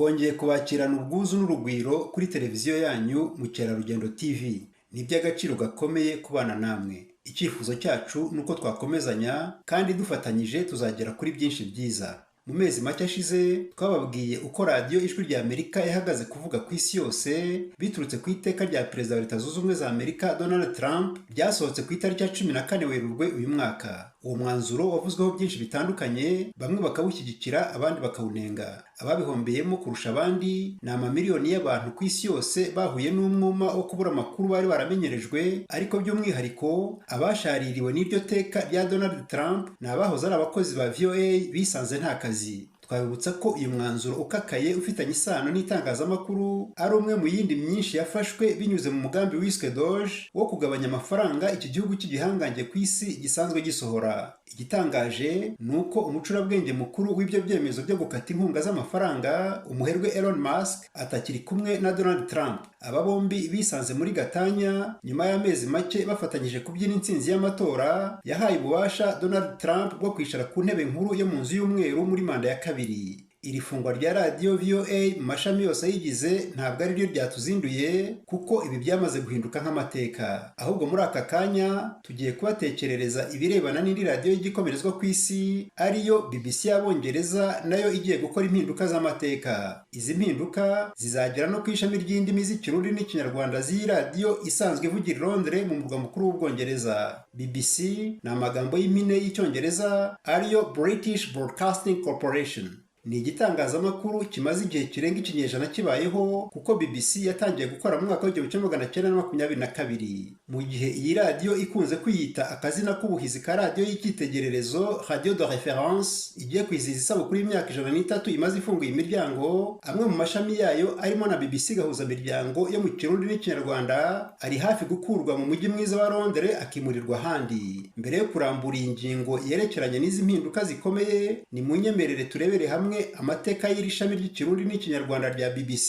twongeye kubakirana ubwuzu n'urugwiro kuri televiziyo yanyu Mukerarugendo TV. Ni iby'agaciro gakomeye kubana namwe. Icyifuzo cyacu nuko twakomezanya kandi dufatanyije tuzagera kuri byinshi byiza. Mu mezi make ashize twababwiye uko radiyo Ijwi rya Amerika yahagaze kuvuga ku isi yose biturutse ku iteka rya Perezida wa Leta Zunze Ubumwe za Amerika Donald Trump ryasohotse ku itariki ya 14 Werurwe uyu mwaka. Uwo mwanzuro wavuzweho byinshi bitandukanye, bamwe bakawushyigikira abandi bakawunenga. Ababihombeyemo kurusha abandi ni amamiliyoni y'abantu ku isi yose bahuye n'umwuma wo kubura amakuru bari baramenyerejwe, ariko by'umwihariko abashaririwe n'iryo teka rya Donald Trump ni abahoze ari abakozi ba VOA bisanze nta kazi. Twabibutsa ko uyu mwanzuro ukakaye ufitanye isano n'itangazamakuru ari umwe mu yindi myinshi yafashwe binyuze mu mugambi wiswe Doge wo kugabanya amafaranga iki gihugu cy'igihangange ku isi gisanzwe gisohora. Igitangaje ni uko umucurabwenge mukuru w'ibyo byemezo byo gukata inkunga z'amafaranga, umuherwe Elon Musk, atakiri kumwe na Donald Trump. Aba bombi bisanze muri gatanya nyuma y'amezi make bafatanyije kubyina intsinzi y'amatora yahaye ububasha Donald Trump bwo kwicara ku ntebe nkuru yo mu nzu y'umweru muri manda ya kabiri. Iri fungwa rya radiyo VOA mu mashami yose ayigize ntabwo ari ryo ryatuzinduye, kuko ibi byamaze guhinduka nk'amateka. Ahubwo muri aka kanya tugiye kubatekerereza ibirebana n'indi radiyo y'igikomerezwa ku isi ariyo BBC y'Abongereza, nayo igiye gukora impinduka z'amateka. Izi mpinduka zizagera no ku ishami ry'indimi z'Ikirundi n'Ikinyarwanda z'iyi radiyo isanzwe ivugira i Londres mu murwa mukuru w'Ubwongereza. BBC ni amagambo y'impine y'Icyongereza ariyo British Broadcasting Corporation. Ni igitangazamakuru kimaze igihe kirenga ikinyejana kibayeho, kuko BBC yatangiye gukora mu mwaka w'1922. Mu gihe iyi radiyo ikunze kwiyita akazina k'ubuhizi ka radiyo y'icyitegererezo Radio de Référence igiye kwizihiza isabukuru y'imyaka 103 imaze ifunguye imiryango, amwe mu mashami yayo arimo na BBC gahuzamiryango yo mu Kirundi n'Ikinyarwanda ari hafi gukurwa mu mujyi mwiza wa Londres akimurirwa ahandi. Mbere yo kurambura iyi ngingo yerekeranye n'izi mpinduka zikomeye, ni munyemerere turebere hamwe amateka y'iri shami ry'Ikirundi n'Ikinyarwanda rya BBC,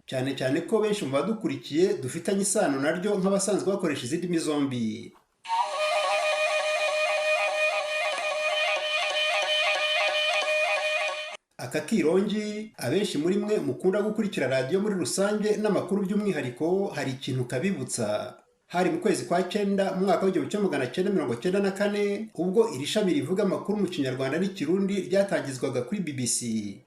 cyane cyane ko benshi mu badukurikiye dufitanye isano naryo nk'abasanzwe bakoresha izi ndimi zombi. Aka kirongi abenshi muri mwe mukunda gukurikira radiyo muri rusange n'amakuru by'umwihariko hari ikintu kabibutsa. Hari mu kwezi kwa 9 mu mwaka w'1994 ubwo iri shami rivuga amakuru mu Kinyarwanda n'Ikirundi ryatangizwaga kuri BBC.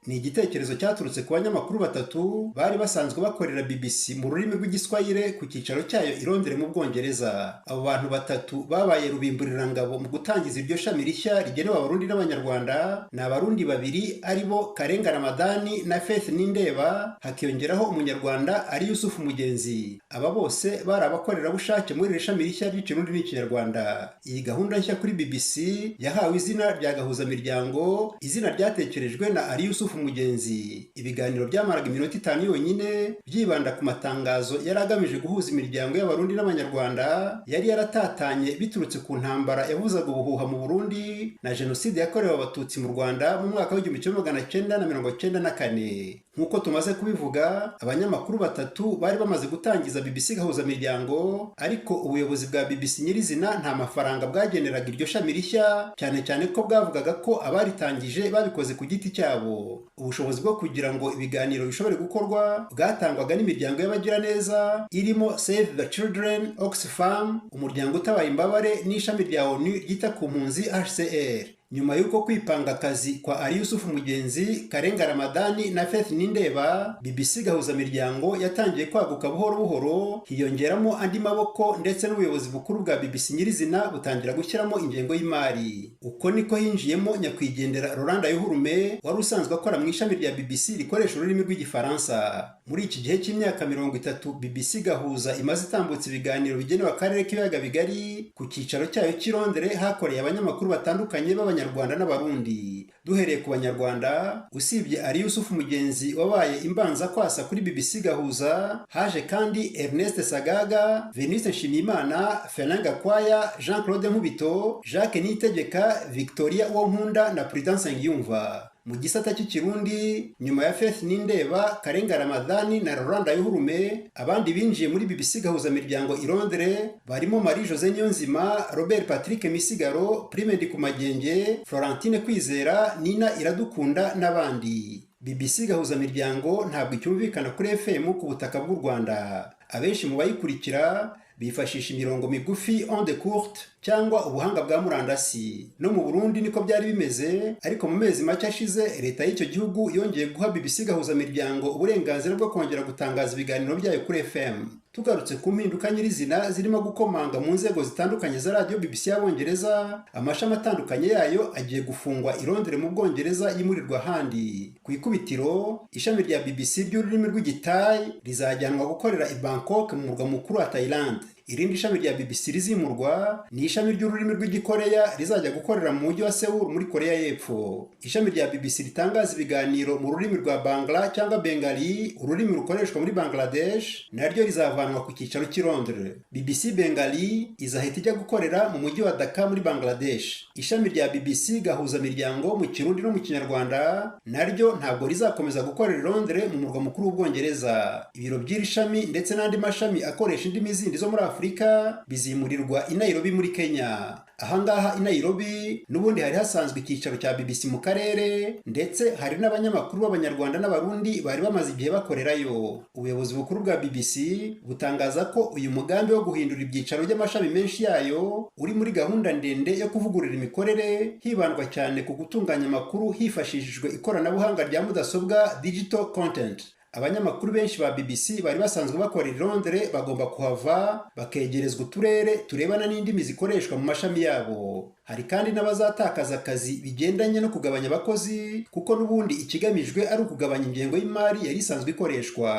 Ni igitekerezo cyaturutse ku banyamakuru batatu bari basanzwe bakorera BBC mu rurimi rw'Igiswahili ku cyicaro cyayo i Londres mu Bwongereza. Abo bantu batatu babaye rubimburirangabo mu gutangiza iryo shami rishya rigenewe Abarundi n'Abanyarwanda. Ni Abarundi babiri aribo Karenga Ramadani na Faith Nindeba, hakiyongeraho Umunyarwanda ari Yusufu Mugenzi. Aba bose bari abakorera muri iri shami rishya ry'Ikirundi n'Ikinyarwanda. Iyi gahunda nshya kuri BBC yahawe izina rya gahuzamiryango, izina ryatekerejwe na Ari Yusufu Mugenzi. Ibiganiro byamaraga iminota 5 yonyine byibanda ku matangazo yari agamije guhuza imiryango y'Abarundi n'Abanyarwanda yari yaratatanye biturutse ku ntambara yavuzaga ubuhuha mu Burundi na jenoside yakorewe Abatutsi mu Rwanda mu mwaka w'1994. Nk'uko tumaze kubivuga, abanyamakuru batatu bari bamaze gutangiza BBC gahuzamiryango, ariko ubuyobozi bwa BBC nyirizina nta mafaranga bwageneraga iryo shami rishya, cyane cyane ko bwavugaga ko abaritangije babikoze ku giti cyabo. Ubushobozi bwo kugira ngo ibiganiro bishobore gukorwa bwatangwaga n'imiryango y'abagiraneza irimo Save the Children, Oxfam, umuryango utabara imbabare n'ishami rya ONU ryita ku mpunzi HCR. Nyuma y'uko kwipanga akazi kwa Ari Yusufu Mugenzi, Karenga Ramadani na Faith Nindeba, BBC gahuzamiryango yatangiye kwaguka buhoro buhoro, hiyongeramo andi maboko ndetse n'ubuyobozi bukuru bwa BBC nyirizina butangira gushyiramo ingengo y'imari. Uko niko hinjiyemo nyakwigendera Rolanda Yuhurume wari usanzwe akora mu ishami rya BBC rikoresha ururimi rw'Igifaransa. Muri iki gihe cy'imyaka 30 BBC gahuza imaze itambutse ibiganiro bigenewe akarere k'ibiyaga bigari ku cyicaro cyayo cy'i Londres, hakoreye abanyamakuru batandukanye b'Abanyarwanda n'Abarundi. Duhereye ku Banyarwanda, usibye Ari Yusufu Mugenzi wabaye imbanza kwasa kuri BBC gahuza, haje kandi Ernest Sagaga, Veniste Nshimiyimana, Felin Gakwaya, Jean-Claude Nkubito, Jacques Niyitegeka, Victoria Uwonkunda na Prudence Ngiyumva. Mu gisata cy'Ikirundi, nyuma ya Faith Nindeba, Karenga Ramadani na Rolanda Yuhurume, abandi binjiye muri BBC gahuzamiryango i Londres barimo Marie Jose Nyonzima, Robert Patrick Misigaro, Prime Ndikumagenge, Florentine Kwizera, Nina Iradukunda n'abandi. BBC gahuzamiryango ntabwo icyumvikana kuri FM ku butaka bw'u Rwanda. Abenshi mu bayikurikira bifashisha imirongo migufi onde courte cyangwa ubuhanga bwa murandasi. No mu Burundi niko byari bimeze, ariko mu mezi make ashize leta y'icyo gihugu yongeye guha BBC gahuzamiryango uburenganzira bwo kongera gutangaza ibiganiro byayo kuri FM. Tugarutse ku mpinduka nyirizina zirimo gukomanga mu nzego zitandukanye za radio BBC y'Abongereza, amashami atandukanye yayo agiye gufungwa i Londres mu Bwongereza yimurirwa ahandi. Ku ikubitiro, ishami rya BBC ry'ururimi rw'Igithai rizajyanwa gukorera i Bangkok mu murwa mukuru wa Thailand. Irindi shami rya BBC rizimurwa ni ishami ry'ururimi rw'Igikoreya rizajya gukorera mu mujyi wa Seoul muri Korea y'Epfo. Ishami rya BBC ritangaza ibiganiro mu rurimi rwa Bangla cyangwa Bengali, ururimi rukoreshwa muri Bangladesh, naryo rizavanwa ku cyicaro cy'i Londres. BBC Bengali izahita ijya gukorera mu mujyi wa Dhaka muri Bangladesh. Ishami rya BBC gahuzamiryango mu Kirundi no mu Kinyarwanda naryo ntabwo rizakomeza gukorera i Londres mu murwa mukuru w'Ubwongereza. Ibiro by'iri shami ndetse n'andi mashami akoresha indimi zindi zo muri Afurika bizimurirwa i Nairobi muri Kenya. Ahangaha i Nairobi n'ubundi hari hasanzwe icyicaro cya BBC mu karere, ndetse hari n'abanyamakuru b'Abanyarwanda n'Abarundi bari bamaze igihe bakorerayo. Ubuyobozi bukuru bwa BBC butangaza ko uyu mugambi wo guhindura ibyicaro by'amashami menshi yayo uri muri gahunda ndende yo kuvugurura imikorere, hibandwa cyane ku gutunganya amakuru hifashishijwe ikoranabuhanga rya mudasobwa digital content. Abanyamakuru benshi ba BBC bari basanzwe bakorera i Londres bagomba kuhava bakegerezwa uturere turebana n'indimi zikoreshwa mu mashami yabo. Hari kandi n'abazatakaza akazi bigendanye no kugabanya abakozi, kuko n'ubundi ikigamijwe ari ukugabanya ingengo y'imari yari isanzwe ikoreshwa.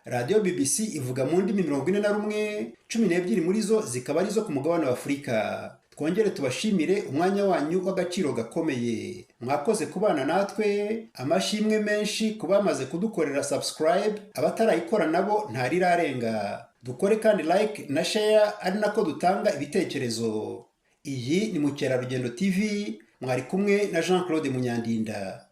Radio BBC ivuga mu ndimi 41, 12 muri zo zikaba ari zo ku mugabane wa Afurika. Twongere tubashimire umwanya wanyu w'agaciro gakomeye. Mwakoze kubana natwe, amashimwe menshi kubamaze kudukorera subscribe, abatarayikora nabo ntarirarenga. Dukore kandi like na share, ari nako dutanga ibitekerezo. Iyi ni Mukerarugendo TV, mwari kumwe na Jean Claude Munyandinda.